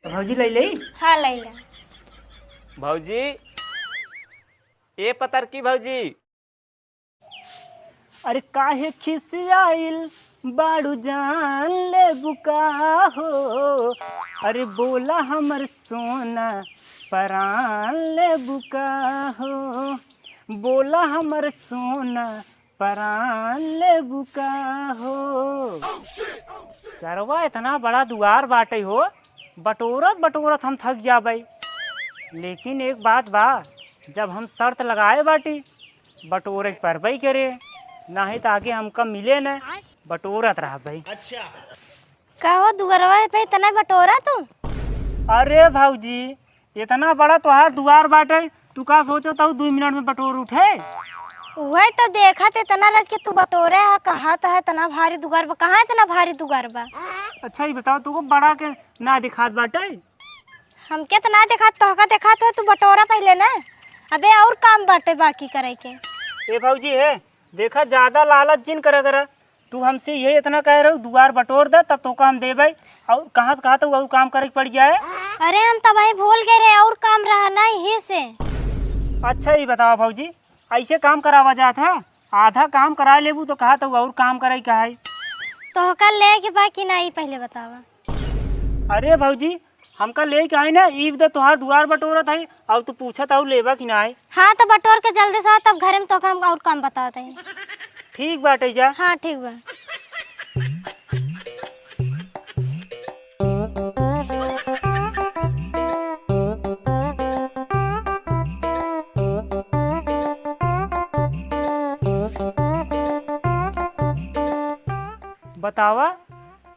भौजी ले ले। हाँ लैला। भौजी ए पतर की भौजी। अरे काहे खिसियाइल बाड़ू जान ले बुका हो। अरे बोला हमर सोना परान ले बुका हो। बोला हमर सोना परान ले बुका हो। सरवा इतना बड़ा दुआर बाटे हो, बटोरत बटोरत हम थक जाबे। लेकिन एक बात बा, जब हम शर्त लगाए बाटी बटोरे परबई करे, नहीं तो आगे हमका मिले न बटोरत रह भाई। अच्छा कहो दुगरवा पे इतना बटोरा तू। अरे भौजी इतना बड़ा तोहार दुआर बाटे, तू का सोचो तो 2 मिनट में बटोर उठे। वही तो देखा थे इतना रज के तू बटोरे है, कहा तो है इतना भारी दुगार बा, कहाँ इतना भारी दुगार बा। अच्छा ये बताओ तुमको बड़ा के ना दिखात बाटे। हमके तो ना देखा, तोहका देखा तो तू बटोरा पहले ना। अबे और काम बाटे बाकी करे के। ए भौजी है देखा, ज्यादा लालच जिन करे तू हमसे ये इतना कह रहे हो दुआर बटोर दे तब तो हम देबे, और कहाँ से कहा तो और काम करे पड़ जाए। अरे हम तब वही भूल गए रे, और काम रहा ना ही से। अच्छा ये बताओ भौजी ऐसे काम करावा जात है, आधा काम करा लेबू तो कहा तो और काम करे का है। तोहका ले के बाकी नहीं पहले बतावा। अरे भौजी हमका ले के आई ना, ईब दे तोहार दुआर बटोरत है और तू पूछत और लेबा कि ना है। हाँ तो बटोर के जल्दी से आ, तब घर में तो हम और काम बताते हैं। ठीक बाटे जा। हाँ ठीक बा। बतावा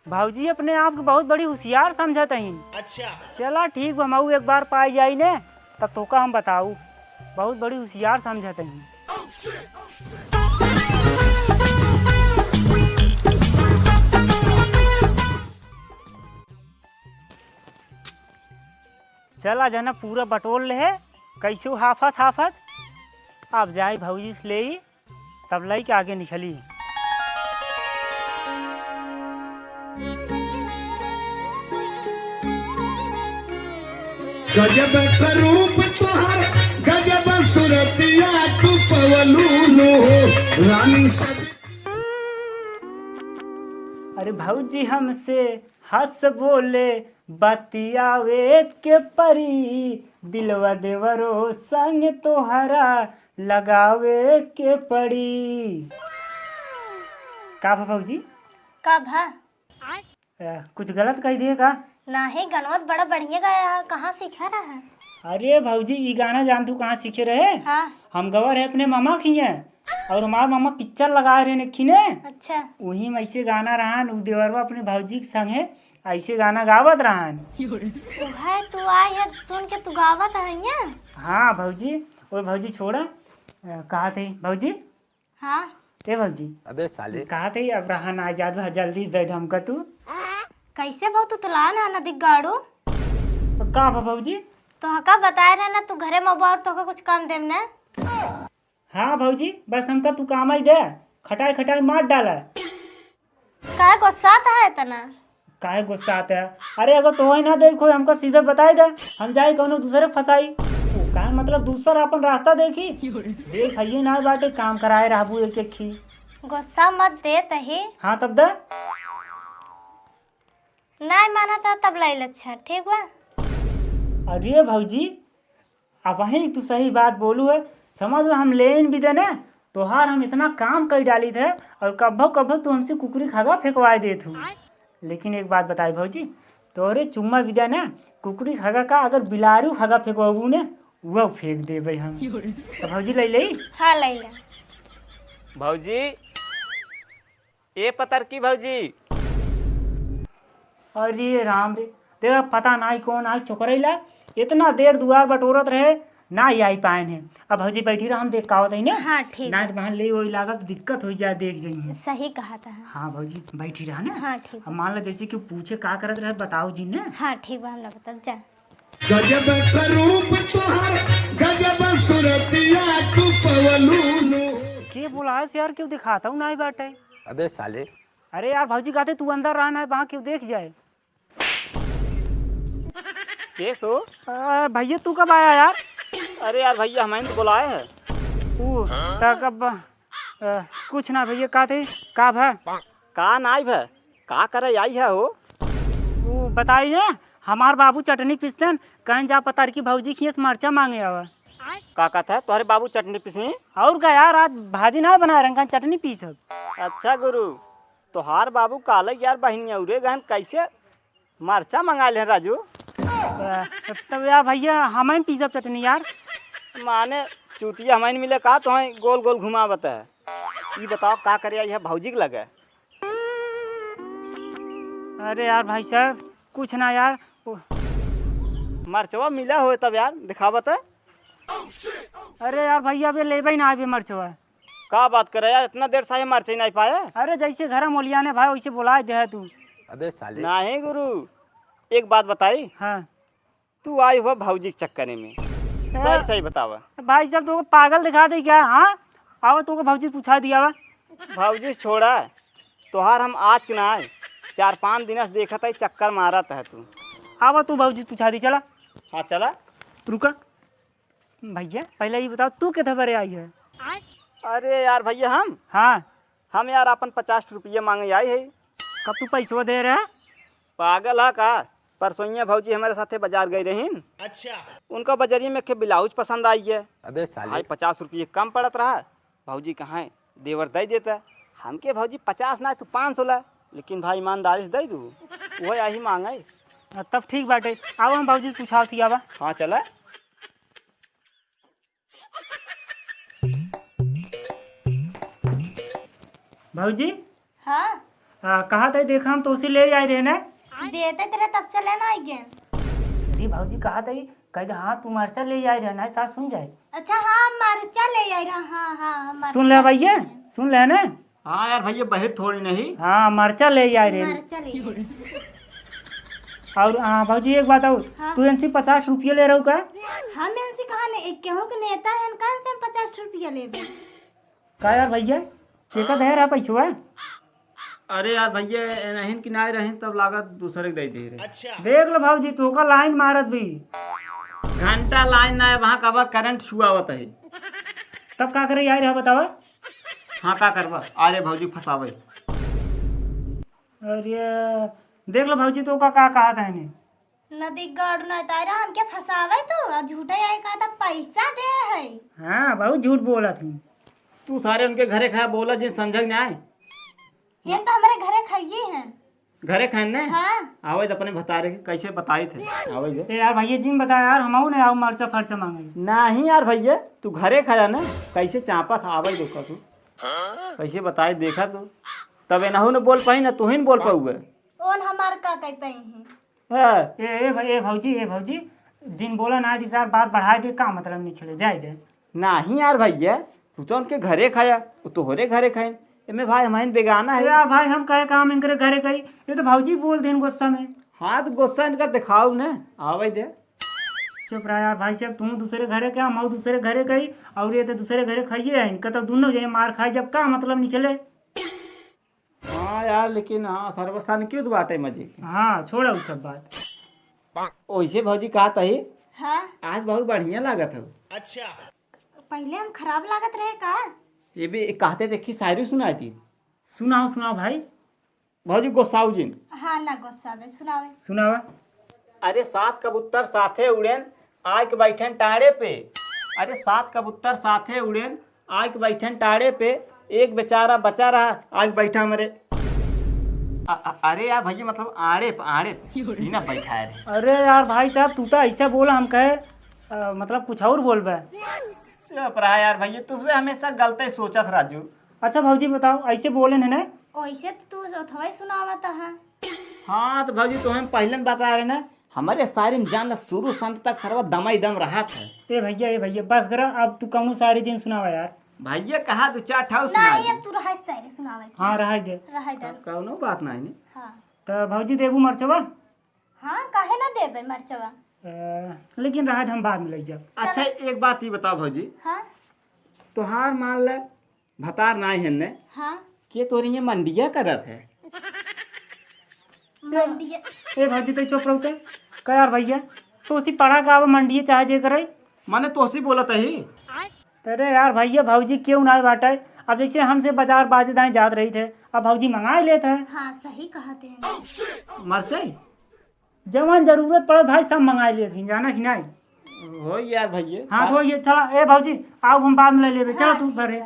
भौजी अपने आप को बहुत बड़ी होशियार समझत ही। अच्छा चला ठीक बा, मऊ एक बार पाई जाई ने तब तोका हम बताऊ, बहुत बड़ी होशियार समझत ही। चला जना पूरा बटोर ले है, कैसे हाफत हाफत अब जाए भौजी से ले तब लई के आगे निकली। गजब रूप तोहर गजब सुरतिया तू पवलूनो रानी। अरे भौजी हमसे हंस बोले बतियावे के परी, दिलवा देवरो संग तोहरा लगावे के पड़ी। का भौजी कब है? कुछ गलत कह दिए का? नहीं गनवत बड़ा बढ़िया गाया है, कहाँ सीखा रहा है? अरे भौजी ये गाना जान तू कहाँ सीखे रहे? हाँ। हम गवर है अपने मामा खिए, और हमार मामा पिक्चर लगाए रहे खिने। अच्छा वही में ऐसे गाना रहन, उ देवरवा अपने भौजी के संगे ऐसे गाना गावत रहन। तू है, तू आई है सुन के तू गावत है यहाँ? हाँ भौजी। ओ भौजी छोड़ा, कहा थे भौजी? हाँ ए भौजी अबे साले कहा थे अब रहन आजाद भा जल्दी दे धमका तू। कैसे बहुत तुतला ना नदी गाड़ू। का भौजी? तो हका बताए रहे ना तू घरे में और तो कुछ काम देम ना। हाँ भौजी बस हमका तू काम ही दे, खटाई खटाई मार डाला। काहे गुस्सा है इतना? काहे गुस्सा आता है? अरे अगर तो ना देखो हमको सीधे बताई दे, हम जाए कोनो दूसरे फंसाई। का मतलब दूसरा अपन रास्ता देखी देख आइए ना बाटे काम कराए रहबू एक एक खी। गुस्सा मत दे तही। हाँ तब दे। नहीं माना था तब लाई अच्छा ठीक बा। अरे भौजी अब वही तू सही बात बोलू है, समझ लो हम लेन भी देने तोहार हम इतना काम कर डाली थे, और कभो कभो तू हमसे कुकरी खागा फेंकवाए देत हूँ। लेकिन एक बात बताई भौजी, तोहरे चुम्मा भी देना कुकरी खागा का अगर बिलारू खागा फेंकवाबू ने वो फेंक देबे हम। तो भौजी ले ले। हाँ लैला। भौजी ए पतर की भौजी। अरे राम रे देखा पता नहीं कौन आज चुकरैला इतना देर दुआर बटोरत रहे ना ही आई पाए हैं। अब भौजी बैठी रहा हम देख का होता है ना। हाँ ठीक ना तो वहाँ ले वही लागत दिक्कत हो जाए देख जाइए। सही कहा था। हाँ भौजी बैठी रहा ना। हाँ ठीक। अब मान लो जैसे कि पूछे का करत रहे बताओ जी ने। हाँ ठीक बा, हम लोग तब जा। गजब रूप तोहर गजब सुरतिया तू पवलूनो। के बोला है यार, क्यों दिखाता हूँ ना बाटे। अबे साले अरे यार भौजी कहते तू अंदर रहना है, वहाँ क्यों देख जाए। केस हो? भैया तू कब आया यार? अरे यार भैया हमें तो बुलाए है। कब कुछ ना भैया का थे का भा का नाई भै का करे आई है हो? वो बताइए हमार बाबू चटनी पीसते कहीं जा पता की भौजी खीस मरचा मांगे आवा। का कहता है तुम्हारे बाबू चटनी पीसी? और का यार आज भाजी ना बना रहे चटनी पीसब। अच्छा गुरु तोहार बाबू काले यार बहनी उरे गहन कैसे मरचा मंगा ले राजू? तब यार भैया हमें पीसब चटनी यार। माने चूतिया हमें मिले का तो गोल गोल घुमावत है। ये बताओ का करे आई है भौजी के लगे? अरे यार भाई साहब कुछ ना यार मरचवा मिला हो तब यार दिखावत है। अरे यार भैया अभी लेबे ना आवे मरचवा। का बात करे यार इतना देर से मरचे नहीं पाए? अरे जैसे घर मोलिया ने भाई वैसे बुला दे तू। अबे साले नहीं गुरु एक बात बताई। हाँ तू आई हुआ भौजी के चक्कर में सही सही बतावा। भाई साहब तो पागल दिखा दे क्या? हाँ आओ तो भौजी पूछा दिया वा। भौजी छोड़ा तोहार हम आज के ना आए 4-5 दिन से देखा था चक्कर मारा था तू। आओ तू भौजी पूछा दी चला। हाँ चला रुका भैया पहले ये बताओ तू कितने बड़े आई है? अरे यार भैया हम यार अपन 50 रुपये मांगे आई है। कब तू पैसवा दे रहे? पागल है का? परसों भौजी हमारे साथे बाजार गई रही। अच्छा उनका बाजारी में के ब्लाउज पसंद आई है। अबे साले 50 रुपये कम पड़त रहा। भौजी कहाँ है देवर दे देता हमके भौजी 50 ना तो 500 ला लेकिन भाई ईमानदारी से दे दू वही यही मांगे। तब ठीक बाटे आओ हम भौजी पूछा थी आवा। हाँ चला। भौजी हाँ कहा था देखा हम तो उसी ले आई रहे ना। देते तेरे तब से लेना आई गए। अरे भौजी कहा था कह हाँ तू मरचा ले आई रहे ना साथ सुन जाए। अच्छा हाँ मरचा ले आई रहा। हाँ हाँ मरचा सुन ले भैया सुन ले ना। हाँ यार भैया बहिर थोड़ी नहीं। हाँ मरचा ले आई रहे। मरचा ले और भौजी एक बात और तू इनसे 50 रुपये ले रहा का? हम इनसे कहा ने केहू के नेता है कहाँ से हम 50 रुपया लेबे? का यार भैया केका दे रहा पैसा? अरे यार भैया नहीं किनारे रहे तब लागत दूसरे के दे रहे। अच्छा देख लो भौजी तो का लाइन मारत भी घंटा लाइन ना है वहाँ कब करंट छुआ होता है। तब का करे यार बतावा। हाँ का करवा अरे भौजी फसावे। अरे देख लो भौजी तो का कहा था इन्हें नदी गढ़ न तारा हम क्या फसावे तू और झूठा आई कहा था पैसा दे है। हाँ बहुत झूठ बोला थी तू सारे उनके घरे खाया बोला जिन समझ में आए। ये तो हमारे घरे खाइए हैं। घरे खाने हाँ आवे तो अपने बता रहे कैसे बताए थे आवे जे। यार भैया जी बता यार हम ने आओ मरचा फरचा मांगे। नहीं यार भैया तू घरे खाया ना कैसे चापा था आवे देखा तू कैसे बताए देखा तू तब एनहू ने बोल पाई ना तू ही बोल पाऊगे। ओन हमार का कह पाई हैं। ए भौजी जिन बोला ना दी साहब बात बढ़ा दे का मतलब नहीं खेले जाए दे। नहीं यार भैया तू तो उनके घरे खाया वो तोहरे घरे खाए इनमें भाई हमारे बेगाना है। यार भाई हम कहे काम इनके घरे कही ये तो भौजी बोल देन गुस्सा में। हाँ तो गुस्सा इनका दिखाओ ना आवे दे। चुप रहा यार भाई साहब तुम दूसरे घरे क्या हम दूसरे घरे कही और ये तो दूसरे घरे खाइए इनका तो दोनों जने मार खाई जब का मतलब निकले। हाँ यार लेकिन हाँ सर्वसान क्यों तो बाटे मजे। हाँ छोड़ा उस सब बात। वैसे भौजी कहा था हाँ आज बहुत बढ़िया लागत है। अच्छा पहले हम खराब लागत रहे का? ये भी कहते देखी शायरी सुनाई थी। सुनाओ भाई। भौजी गोसाऊ जी हाँ ना गुस्सा में सुनावे। सुनावा। अरे 7 कबूतर साथे उड़ेन आय के बैठन टाड़े पे। अरे 7 कबूतर साथे उड़ेन आय के बैठन टाड़े पे एक बेचारा बचा रहा आग बैठा मरे। अरे यार भैया मतलब आड़े पे सीना बैठा है। अरे यार भाई साहब तू तो ऐसा बोला हम कहे मतलब कुछ और बोल बे। चुप रहा यार भैया तुझे हमेशा गलत सोचा था राजू। अच्छा भौजी बताओ ऐसे बोले है ना? ऐसे तो तू थोड़ा सुनावत है। हाँ तो भौजी तुम्हें पहले बता रहे ना हमारे शायरी में जान शुरू संत तक सर्व दमा दम रहा था। ए भैया बस करा अब तू कौन सारी दिन सुनावा यार। भैया कहा 2-4 ठाव नहीं सुना अब तू रहा शायरी सुनावे। हाँ रहा दे कौनो बात नहीं ने। हाँ तो भौजी देबू मरचवा। हाँ काहे ना देबे मरचवा। लेकिन रहा हम बाद में ले जाओ। अच्छा एक बात ही बताओ भौजी हाँ तोहार मान ले भतार ना है ने हाँ के तोरी ये मंडिया करत है। मंडिया ए भौजी तो चुप रहो का यार भैया तो उसी पढ़ा का मंडिए चाहे जे करे। मैंने तो उसी बोला था ही। अरे यार भैया भौजी क्यों ना बाटे। अब जैसे हमसे बाजार बाजे दाएं जात रही थे, अब भौजी मंगा लेते हैं। हाँ सही कहते हैं। मरचाई जवान जरूरत पड़े भाई सब मंगा लिए थी, जाना कि नहीं। हो यार भैया। हाँ तो ये चला, ए भौजी आओ हम बाद में ले लेबे। चलो तू भरे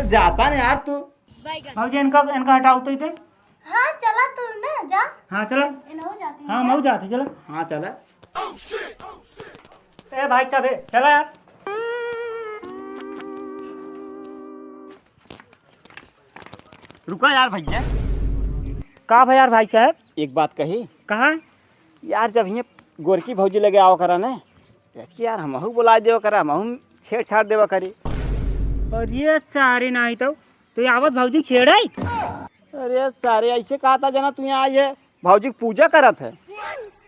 जाता नहीं यार तू। भौजी इनका हटाओ तो थे। हाँ चला तू ना जा। हाँ चलो। इन्हों जाते हैं। हाँ मऊ जाते चलो। हाँ चला। ए भाई साहब चला यार। रुका यार भैया। का भाई यार भाई साहब एक बात कही। कहा यार जब ये गोरकी भौजी लगे आओ करा ना यार हमहू बुला देवा करा, हमहू छेड़छाड़ देवा करी। और ये सारे नहीं तो ये आवत भौजी छेड़ाई। अरे सारे ऐसे कहा था जना तू यहाँ आई है, भौजी की पूजा करत है।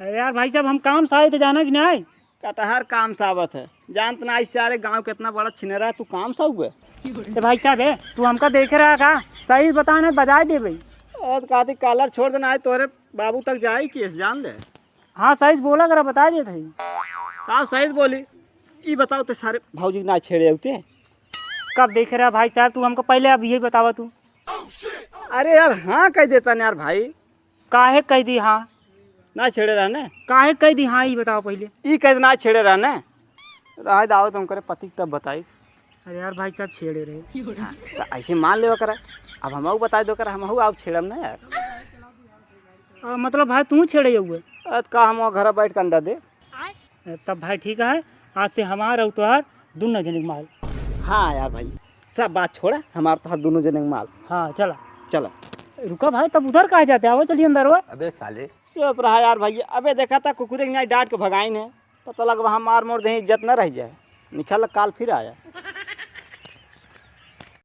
अरे यार भाई साहब हम काम से आए थे, जाना कि नहीं। कटहर काम सावत है, जानत ना इस सारे गांव कितना बड़ा छिनेरा है, तू काम सा हुआ। तो भाई साहब तू हमका देख रहा का, सही बताना बजाय दे भाई। और कहती कॉलर छोड़ देना है तोरे बाबू तक जाए केस जान दे। हाँ सही बोला करा बता दे थे। का सही बोली ये बताओ तो सारे भौजी ना छेड़े होते। कब देख रहा भाई साहब तू हमको, पहले अब यही बतावा तू। अरे यार हाँ कह देता ना यार भाई। काहे कह दी हाँ, ना छेड़े रहने। काहे कह दी हाँ ये बताओ पहले। ये कह ना छेड़े रहने रह दाओ तुम करे पति तब बताई। अरे यार भाई साहब छेड़े रहे तो ऐसे मान ले करा, अब हमहू बता दो करा, हमहू आप छेड़म ना यार। मतलब भाई तू छेड़े हुए। का हम घर बैठ के अंडा दे। तब भाई ठीक है, आज से हमारा और तुहार दोनों जने के माल। हाँ यार भाई सब बात छोड़ा, हमारे तो दोनों जने के माल। हाँ चला चला। रुका भाई तब उधर कहाँ जाते, आओ चलिए अंदर। वो अबे साले चुप रहा यार भैया। अबे देखा था कुकुरे के डांट के भगाई ने, पता लगा वहाँ मार मोर दही इज्जत न रह जाए। निकल काल फिर आया।